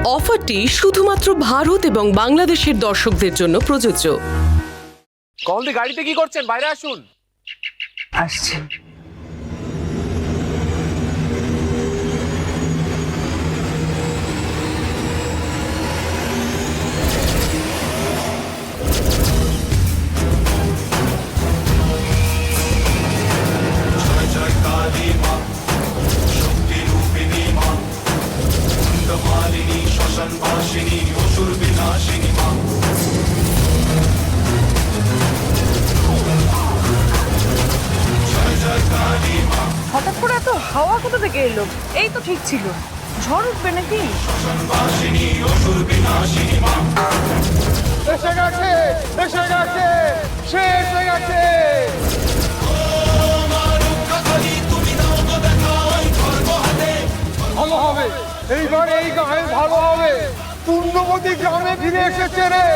অফারটি শুধুমাত্র ভারত এবং বাংলাদেশের দর্শকদের জন্য প্রযোজ্য। কমলদি গাড়িতে কি করছেন? বাইরে আসুন। আসছে। হঠাৎ করে এত হাওয়া কোথা থেকে এলো? এই তো ঠিক ছিল, ঝড় উঠবে নাকি? এসে গেছে, এসে গেছে, শেষ হয়ে গেছে। ভালো হবে, এইবার এই গায়ে ভালো হবে। পূর্ণবতী গ্রামে ফিরে এসেছে রে।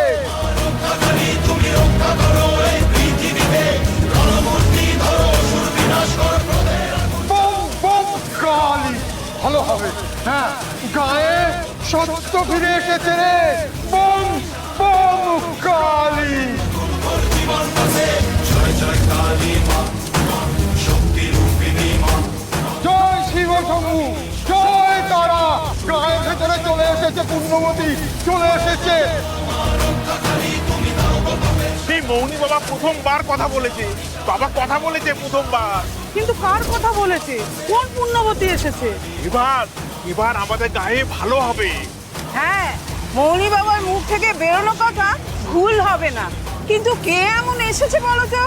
বম বম কালী, ভালো হবে। হ্যাঁ, গায়ে সত্য ফিরে এসেছে রে। বম বম কালী। জয় শিব শম্ভু, জয় তারা। গায়ের ভেতরে চলে এসেছে পূর্ণবতী, চলে এসেছে। সেই মৌনী বাবা প্রথমবার কথা বলেছে, বাবা কথা বলেছে প্রথমবার। কিন্তু কার কথা বলেছে? কোন পুণ্যবতী এসেছে? এবার এবার আমাদের গায়ে ভালো হবে। হ্যাঁ, মৌনি বাবার মুখ থেকে বেরোনো কথা ভুল হবে না। কিন্তু কে এমন এসেছে বলো তো?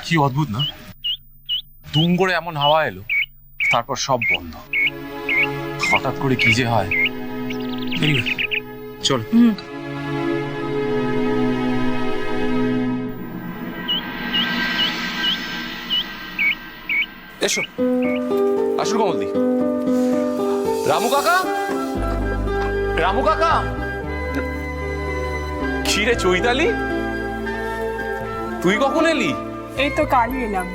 কি অদ্ভুত না, দুম করে এমন হাওয়া এলো, তারপর সব বন্ধ। হঠাৎ করে কি যে হয়। চল। এসো, আসুন কমলদি। রামু কাকা, রামু কাকা। কি রে চৈতালি, তুই কখন এলি? এই তো কালই এলাম।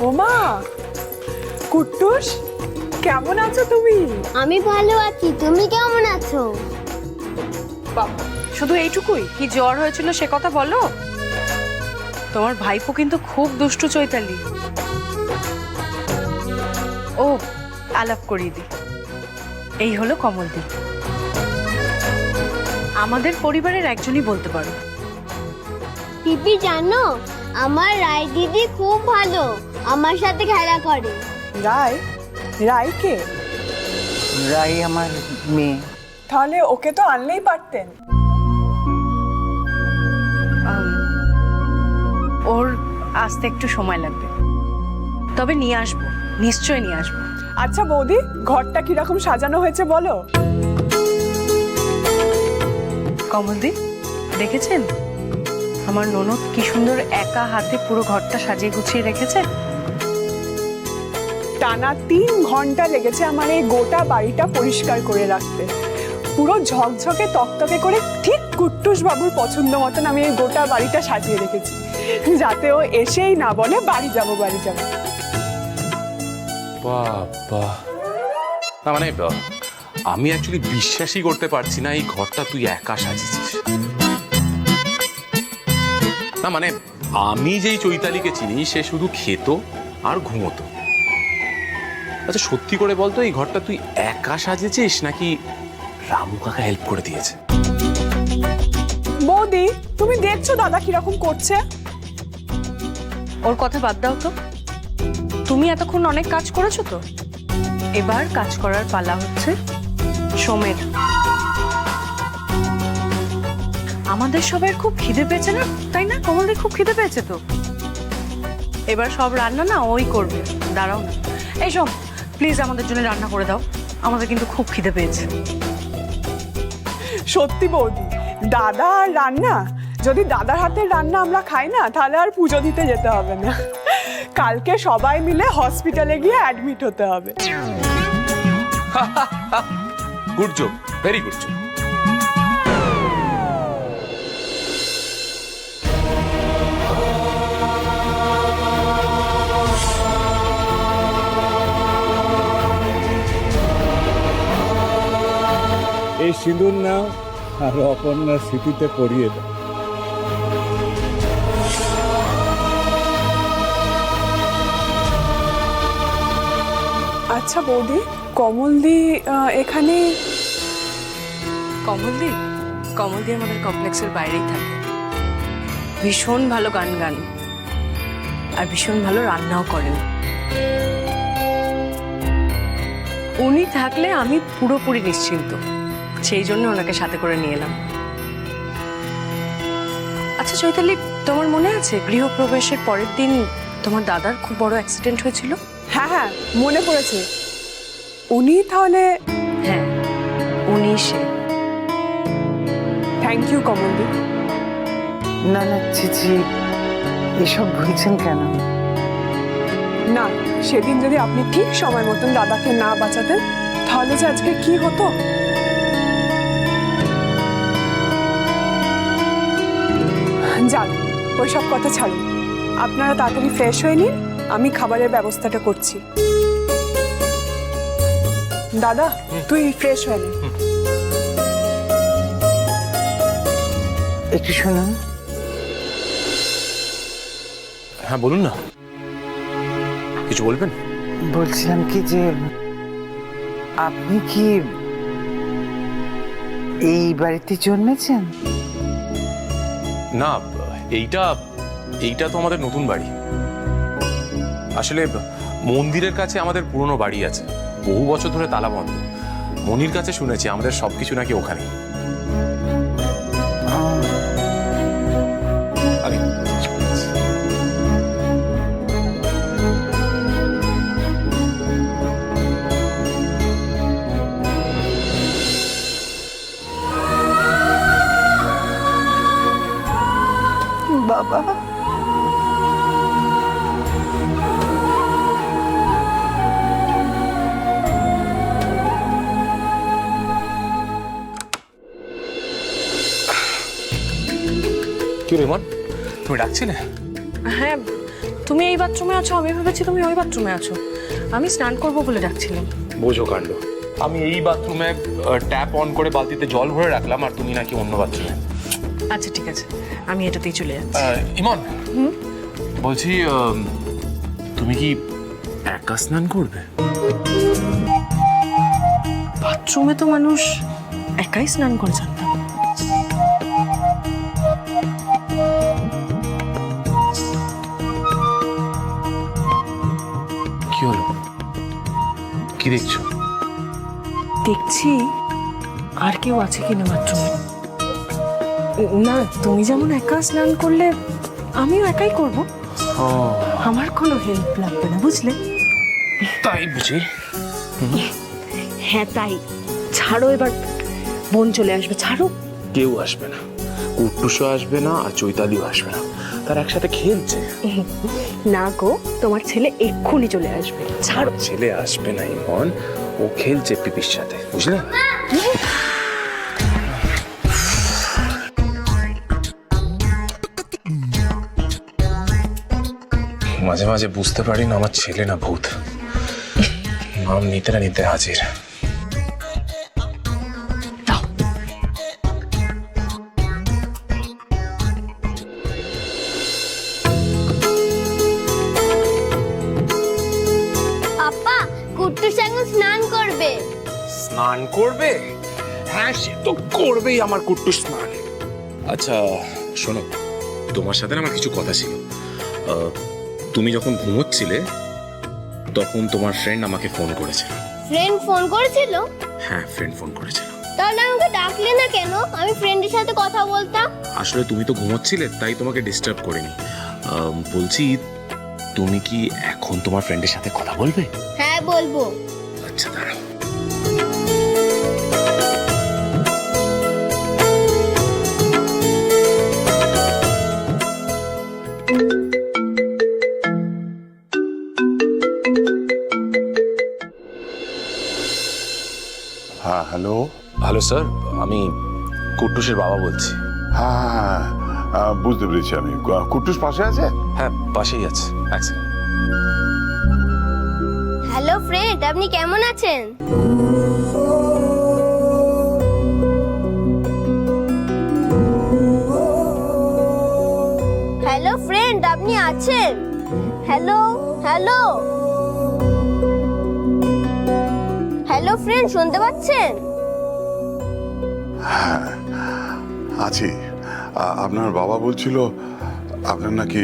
ওমা, কুট্টুস, কেমন আছো তুমি? আমি ভালো আছি, তুমি কেমন আছো? বাবা, শুধু এইটুকুই? কি জ্বর হয়েছিল সে কথা বলো। তোমার ভাইপো কিন্তু খুব দুষ্টু চৈতালি। ও, আলাপ করিয়ে দি। এই হলো কমলদি, আমাদের পরিবারের একজনই বলতে পারো। দিদি জানো, আমার রায় দিদি খুব ভালো, আমার সাথে খেলা করে। রায়? রায় কে? রাই আমার মেয়ে। তাহলে ওকে তো আনলেই পারতেন। ওর আসতে একটু সময় লাগবে, তবে নিয়ে আসবো, নিশ্চয়ই নিয়ে আসবো। আচ্ছা বৌদি, ঘরটা কিরকম সাজানো হয়েছে বলো। কমলদি, দেখেছেন আমার ননদ কি সুন্দর একা হাতে পুরো ঘরটা সাজিয়ে গুছিয়ে রেখেছে। টানা 3 ঘন্টা লেগেছে আমার এই গোটা বাড়িটা পরিষ্কার করে রাখতে। পুরো ঝকঝকে তকতকে করে ঠিক কুট্টুস বাবুর পছন্দ মতন আমি এই গোটা বাড়িটা সাজিয়ে রেখেছি, যাতে ও এসেই না বলে বাড়ি যাবো বাড়ি যাবো। বাবা, না মানে আমি অ্যাকচুয়ালি বিশ্বাসই করতে পারছি না এই ঘরটা তুই একা সাজিয়েছিস। না মানে আমি যেই চৈতালিকে চিনি সে শুধু খেত আর ঘুমোতো। আচ্ছা সত্যি করে বলতো, এই ঘরটা তুই একা সাজিয়েছিস নাকি রামু কাকা হেল্প করে দিয়েছে? বৌদি, তুমি দেখছো দাদা কিরকম করছে? ওর কথা বাদ দাও তো। তুমি এতক্ষণ অনেক কাজ করেছো তো, এবার কাজ করার পালা হচ্ছে সোমের। আমাদের সবার খুব খিদে পেয়েছে না, তাই না? কমলদি খুব খিদে পেয়েছে তো। এবার সব রান্না না ওই করবে, দাঁড়াও না। এই সব প্লিজ আমাদের জন্য রান্না করে দাও। আমাদের কিন্তু খুব খিদে পেয়েছে। সত্যি বৌদি, দাদা আর রান্না, যদি দাদার হাতের রান্না আমরা খাই না তাহলে আর পুজো দিতে যেতে হবে না। কালকে সবাই মিলে হসপিটালে গিয়ে অ্যাডমিট হতে হবে। Good joke, very good joke. এই সিঁদুর নাও আর অপর্ণার স্মৃতিতে পরিয়ে দাও। আচ্ছা বৌদি, কমলদি এখানে? কমলদি আমাদের কমপ্লেক্সের বাইরেই থাকে। ভীষণ ভালো গান গান আর ভীষণ ভালো রান্নাও করেন। উনি থাকলে আমি পুরোপুরি নিশ্চিন্ত, সেই জন্য ওনাকে সাথে করে নিয়ে এলাম। আচ্ছা চৈতালি, তোমার মনে আছে গৃহপ্রবেশের পরের দিন তোমার দাদার খুব বড় অ্যাক্সিডেন্ট হয়েছিল? হ্যাঁ হ্যাঁ, মনে পড়েছে। উনি তাহলে? হ্যাঁ, উনি সে। Thank you কমলদি। না না চিচি, এসব বলছেন কেন? না, সেদিন যদি আপনি ঠিক সময় মতন দাদাকে না বাঁচাতেন তাহলে যে আজকে কি হতো। যান, ওইসব কথা ছাড়ুন। আপনারা তাড়াতাড়ি ফ্রেশ হয়ে নিন, আমি খাবারের ব্যবস্থাটা করছি। দাদা, তুই ফ্রেশ হয়ে নে। একটু শুনুন। হ্যাঁ বলুন না, কিছু বলবেন? বলছিলাম কি যে আপনি কি এই বাড়িতে জন্মেছেন? না, এইটা তো আমাদের নতুন বাড়ি। আসলে মন্দিরের কাছে আমাদের পুরনো বাড়ি আছে, বহু বছর ধরে তালা বন্ধ। মনির কাছে শুনেছি আমাদের সবকিছু নাকি ওখানে। বাবা, কি রেমন, তুমি ডাকছিলে? হ্যাঁ, তুমি এই বাথরুমে আছো, আমি ভেবেছি তুমি ওই বাথরুমে আছো। আমি স্নান করবো বলে ডাকছিলাম। বোঝো কাণ্ড, আমি এই বাথরুমে ট্যাপ অন করে বালতিতে জল ভরে রাখলাম আর তুমি নাকি অন্য বাথরুমে। আচ্ছা ঠিক আছে, আমি এটাতেই চলে যাচ্ছি। ইমন, বলছি তুমি কি একা স্নান করবে? বাথরুমে তো মানুষ একাই স্নান করে, জানতাম। কি হলো, কি দেখছো? দেখছি আর কেউ আছে কিনা বাথরুমে। না, তুমি যেমন একা স্নান করলে আমিও একাই করব। আমার কোনো হেল্প লাগবে না, বুঝলে? তাই বুঝি? হ্যাঁ তাই। ছাড়ো, এবার বোন চলে আসবে, ছাড়ো। কেউ আসবে না, কুট্টুসও আসবে না আর চৈতালিও আসবে না, তার একসাথে খেলছে। না গো, তোমার ছেলে এক্ষুনি চলে আসবে, ছাড়ো। ছেলে আসবে না ইমন, ও খেলছে পিপির সাথে, বুঝলে? মাঝে মাঝে বুঝতে পারি না আমার ছেলে না ভূত। নাম নিতে না নিতে হাজির। পাপা, কুট্টুস এখন স্নান করবে। স্নান করবে? হ্যাঁ, সে তো করবেই আমার কুট্টু স্নান। আচ্ছা শোনো, তোমার সাথে না আমার কিছু কথা ছিল। তুমি যখন ঘুমোচ্ছিলে তখন তোমার ফ্রেন্ড আমাকে ফোন করেছিল। ফ্রেন্ড ফোন করেছিল? হ্যাঁ, ফ্রেন্ড ফোন করেছিল। তাহলে আমাকে ডাকলে না কেন? আমি ফ্রেন্ডের সাথে কথা বলতাম। আসলে তুমি তো ঘুমোচ্ছিলে, তাই তোমাকে ডিস্টার্ব করিনি। বলছি, তুমি কি এখন তোমার ফ্রেন্ডের সাথে কথা বলবে? হ্যাঁ বলবো। আচ্ছা দাঁড়াও। হ্যাঁ হ্যালো। হ্যালো স্যার, আমি কুট্টুসের বাবা বলছি। হ্যাঁ বুঝতে পেরেছি আমি। কুট্টুস পাশে আছে? হ্যাঁ, পাশেই আছে। এক সেকেন্ড। হ্যালো ফ্রেন্ড, আপনি কেমন আছেন? হ্যালো ফ্রেন্ড, আপনি আছেন? হ্যালো হ্যালো হ্যালো ফ্রেন্ড, শুনতে পাচ্ছেন? হ্যাঁ আছি। আপনার বাবা বলছিল আপনার নাকি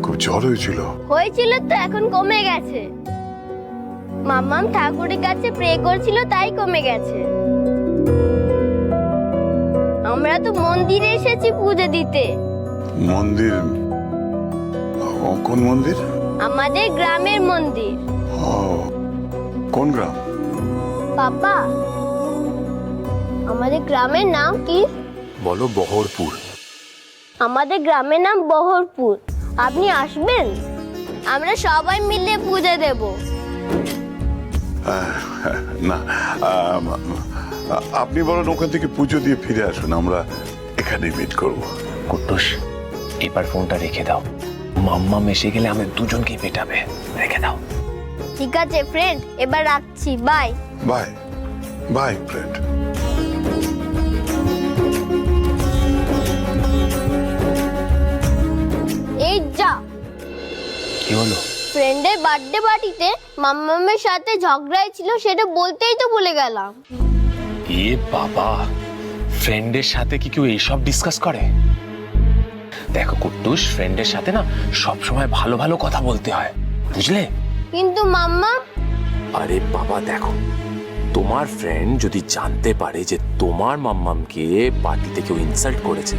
খুব জ্বর হয়েছিল। হয়েছিল তো, এখন কমে গেছে। মাম্মাম ঠাকুরের কাছে প্রে করছিল, তাই কমে গেছে। আমরা তো মন্দিরে এসেছি পুজো দিতে। মন্দির? কোন মন্দির? আমাদের গ্রামের মন্দির। ও, কোন গ্রাম? বাবা, আমাদের গ্রামের নাম কি? বলো বহরপুর। আমাদের গ্রামের নাম বহরপুর। আপনি আসবেন? আমরা সবাই মিলে পূজা দেব। না, আপনি বলেন ওখান থেকে পুজো দিয়ে ফিরে আসুন, আমরা এখানেই মিট করব। কুট্টুস, এবার ফোনটা রেখে দাও। মাম্মা এসে গেলে আমাদের দুজনকেই পেটাবে। রেখে দাও। ঠিক আছে ফ্রেন্ড, এবার রাখছি। Bye bye bye friend. এই যা। কি হলো? ফ্রেন্ডের বার্থডে পার্টিতে মাম্মামের সাথে ঝগড়া ছিল, সেটা বলতেই তো ভুলে গেলাম। এ বাবা, ফ্রেন্ডের সাথে কি কেউ এইসব ডিসকাস করে? দেখো কুট্টুস, ফ্রেন্ডের সাথে না সব সময় ভালো ভালো কথা বলতে হয়, বুঝলে? কিন্তু মাম্মা। আরে বাবা দেখো, তোমার ফ্রেন্ড যদি জানতে পারে যে তোমার মাম্মামকে পার্টিতে কেউ ইনসাল্ট করেছে,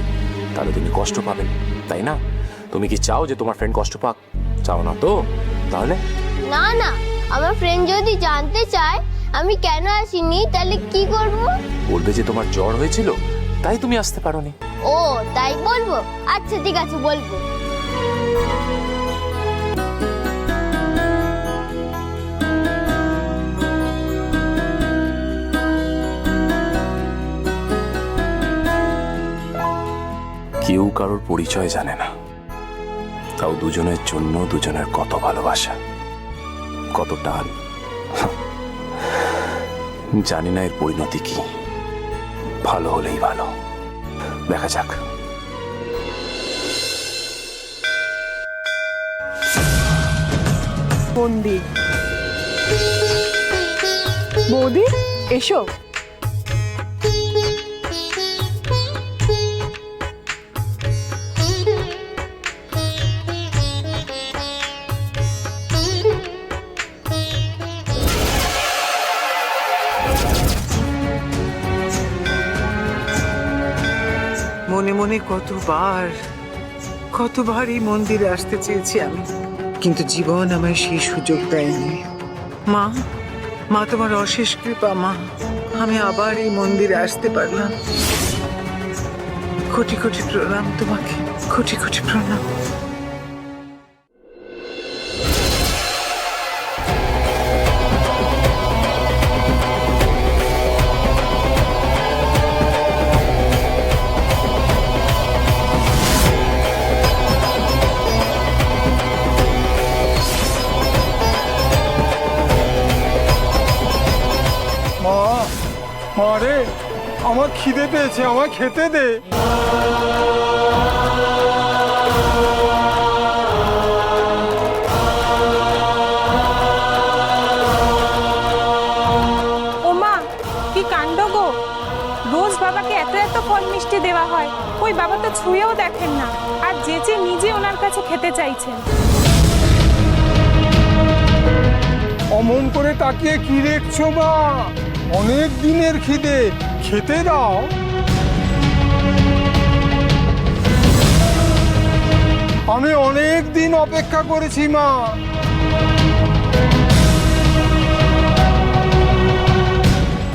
তাহলে তুমি কষ্ট পাবেন, তাই না? তুমি কি চাও যে তোমার ফ্রেন্ড কষ্ট পাক? চাও না তো? তাহলে না না, আমার ফ্রেন্ড যদি জানতে চায় আমি কেন আসিনি, তাহলে কি করব? বলবে যে তোমার জ্বর হয়েছিল, তাই তুমি আসতে পারোনি। ও, তাই বলবো? আচ্ছা ঠিক আছে, বলবো। কেউ কারোর পরিচয় জানে না, তাও দুজনের জন্য দুজনের কত ভালোবাসা, কত টান। জানি না এর পরিণতি কি, ভালো হলেই ভালো, দেখা যাক। মন্দির। বৌদি, এসো। মনে মনে কতবার এই মন্দিরে আসতে চেয়েছি আমি, কিন্তু জীবন আমায় সেই সুযোগ দেয়নি। মা তোমার অশেষ কৃপা মা, আমি আবার এই মন্দিরে আসতে পারলাম। কোটি কোটি প্রণাম তোমাকে, কোটি কোটি প্রণাম। মা রে, আমার খিদে পেয়েছে, আমার খেতে দে। ও মা, কি কাণ্ড গো! রোজ বাবাকে এত এত ফল মিষ্টি দেওয়া হয়, ওই বাবা তো ছুঁয়েও দেখেন না, আর যেচে নিজে ওনার কাছে খেতে চাইছেন। অমন করে তাকিয়ে কি দেখছো মা? অনেক দিনের খিদে, খেতে দাও। আমি অনেক দিন অপেক্ষা করেছি মা।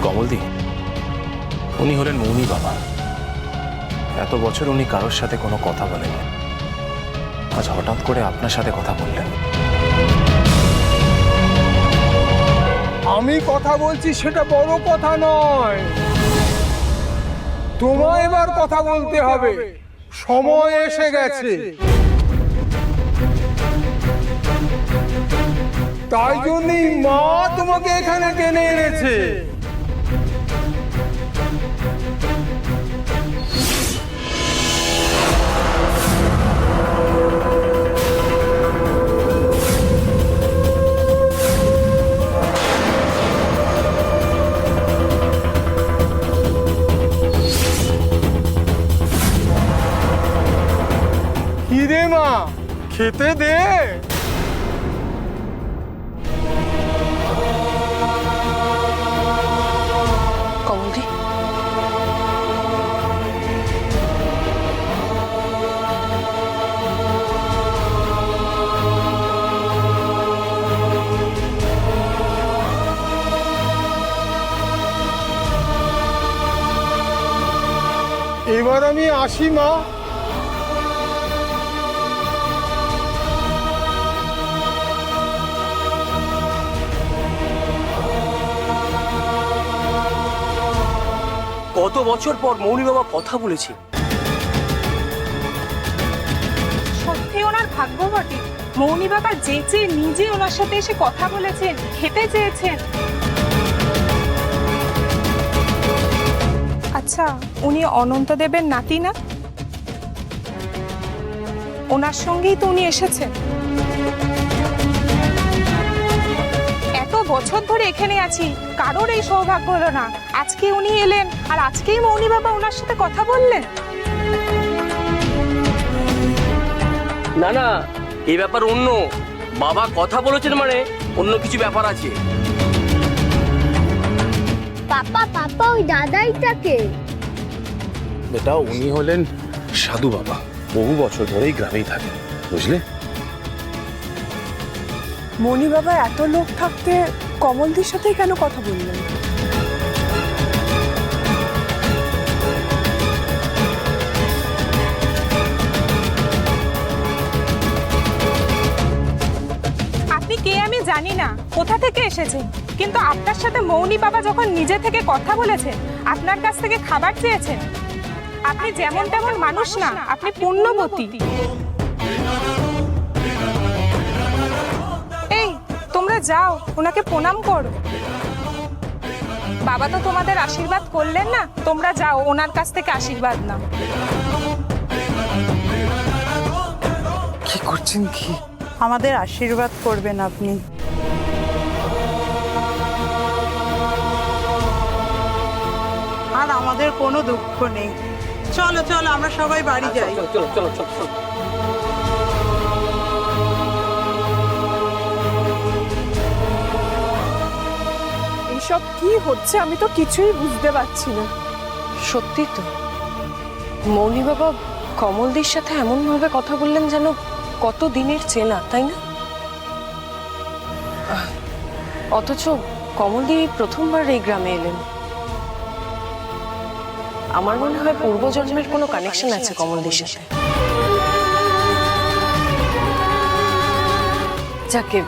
কমলদি, উনি হলেন মৌনি বাবা। এত বছর উনি কারোর সাথে কোনো কথা বলেন, আজ হঠাৎ করে আপনার সাথে কথা বললেন। আমি কথা বলছি সেটা বড় কথা নয়, তোমায় এবার কথা বলতে হবে, সময় এসে গেছে। তাই জন্যই মা তোমাকে এখানে টেনে এনেছে। কিরে মা, খেতে দে। কমলদি, এবার আমি আসি মা। কত বছর পর মৌনী বাবা কথা বলেছে। সত্যি ওনার ভাগ্য বটে, মৌনী বাবা যেচে নিজে ওনার সাথে এসে কথা বলেছেন, খেতে চেয়েছেন। আচ্ছা, উনি অনন্তদেবের নাতি না? ওনার সঙ্গেই তো উনি এসেছেন। এত বছর ধরে এখানে আছি, কারোর এই সৌভাগ্য হলো না। আজকে উনি এলেন আর আজকেই মৌনী বাবা ওনার সাথে কথা বললেন। না না, এই ব্যাপার অন্য। বাবা কথা বলেছেন মানে অন্য কিছু ব্যাপার আছে। পাপা পাপা ওই দাদাইটাকে। বেটা, উনি হলেন সাধু বাবা, বহু বছর ধরেই গ্রামেই থাকেন, বুঝলে? মৌনী বাবা এত লোক থাকতে কমলদির সাথে কেন কথা বললেন? আপনি কে আমি জানি না, কোথা থেকে এসেছেন, কিন্তু আপনার সাথে মৌনী বাবা যখন নিজে থেকে কথা বলেছেন, আপনার কাছ থেকে খাবার চেয়েছেন, আপনি যেমন তেমন মানুষ না, আপনি পুণ্যবতী। এই তোমরা যাও, ওনাকে প্রণাম করো। বাবা তো তোমাদের আশীর্বাদ করলেন না, তোমরা যাও ওনার কাছ থেকে আশীর্বাদ নাও। কি করছেন কি? আমাদের আশীর্বাদ করবেন আপনি। আর আমাদের কোনো দুঃখ নেই। চলো চলো, আমরা সবাই বাড়ি যাই। চলো চলো চলো চলো। এইসব কি হচ্ছে আমি তো কিছুই বুঝতে পারছি না। সত্যি তো মৌনী বাবা কমলদির সাথে এমন ভাবে কথা বললেন যেন কত দিনের চেনা, তাই না? অথচ কমলদি প্রথমবার এই গ্রামে এলেন। আমার মনে হয় পূর্বজন্মের কোনো কানেকশন আছে কমলদির সাথে। যাকে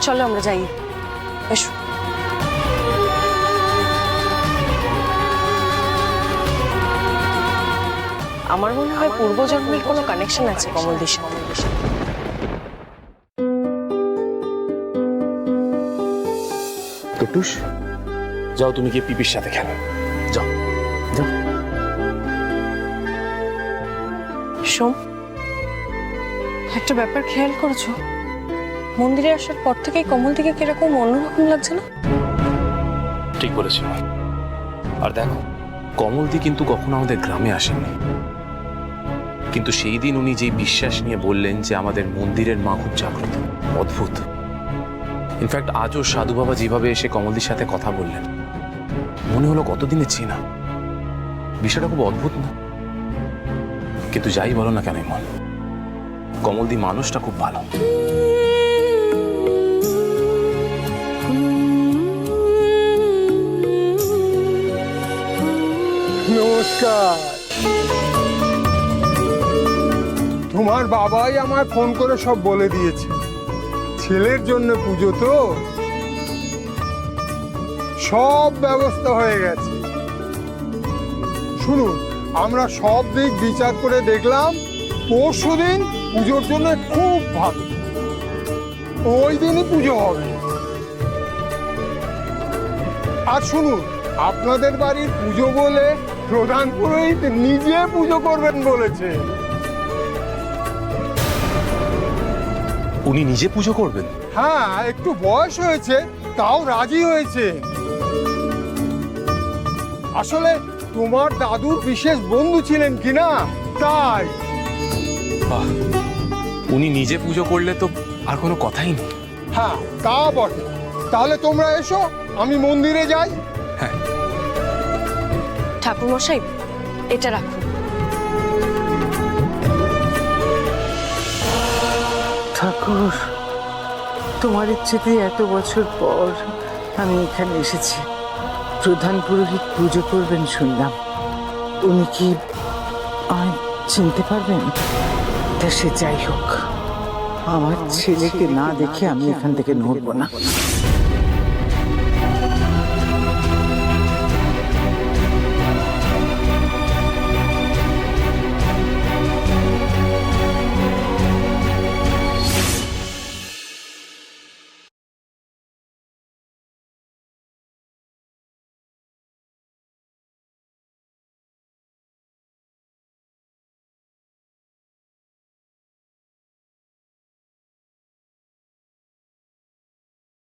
চলো আমরা যাই, এসো। আমার মনে হয় পূর্বজন্মের কোনো কানেকশন আছে কমলদির সাথে। টুটুস, যাও তুমি গিয়ে পিপির সাথে খেলো, যাও যাও। সোম, একটা ব্যাপার খেয়াল করেছো? মন্দিরে আসার পর থেকেই কমলদিকে কিরকম অন্যরকম লাগছে না? ঠিক বলেছি। আর দেখো, কমলদি কিন্তু কখনো আমাদের গ্রামে আসেননি, কিন্তু সেই দিন উনি যেই বিশ্বাস নিয়ে বললেন যে আমাদের মন্দিরের মা খুব জাগ্রত, অদ্ভুত। ইনফ্যাক্ট আজও সাধু বাবা যেভাবে এসে কমলদির সাথে কথা বললেন, মনে হলো কতদিনের চেনা। বিষয়টা খুব অদ্ভুত না? কিন্তু যাই বলো না কেন মন, কমলদি মানুষটা খুব ভালো। নমস্কার। তোমার বাবাই আমায় ফোন করে সব বলে দিয়েছে। ছেলের জন্য পুজো তো, সব ব্যবস্থা হয়ে গেছে। শুনুন, আমরা সব দিক বিচার করে দেখলাম পরশুদিন পুজোর জন্য খুব ভালো, ওই দিনই পুজো হবে। আর শুনুন, আপনাদের বাড়ির পুজো বলে প্রধান পুরোহিত নিজে পুজো করবেন বলেছে। উনি নিজে পুজো করবেন? হ্যাঁ, একটু বয়স হয়েছে, তাও রাজি হয়েছে। আসলে তোমার দাদুর বিশেষ বন্ধু ছিলেন কিনা, তাই। বাহ, উনি নিজে পুজো করলে তো আর কোনো কথাই নেই। হ্যাঁ, তা বটে। তাহলে তোমরা এসো, আমি মন্দিরে যাই। হ্যাঁ। ঠাকুরমশাই, এটা রাখুন। ঠাকুর, তোমার ইচ্ছেতে এত বছর পর আমি এখানে এসেছি। প্রধান পুরোহিত পুজো করবেন শুনলাম। উনি কি আমায় চিনতে পারবেন? তা সে যাই হোক, আমার ছেলেকে না দেখে আমি এখান থেকে নড়ব না।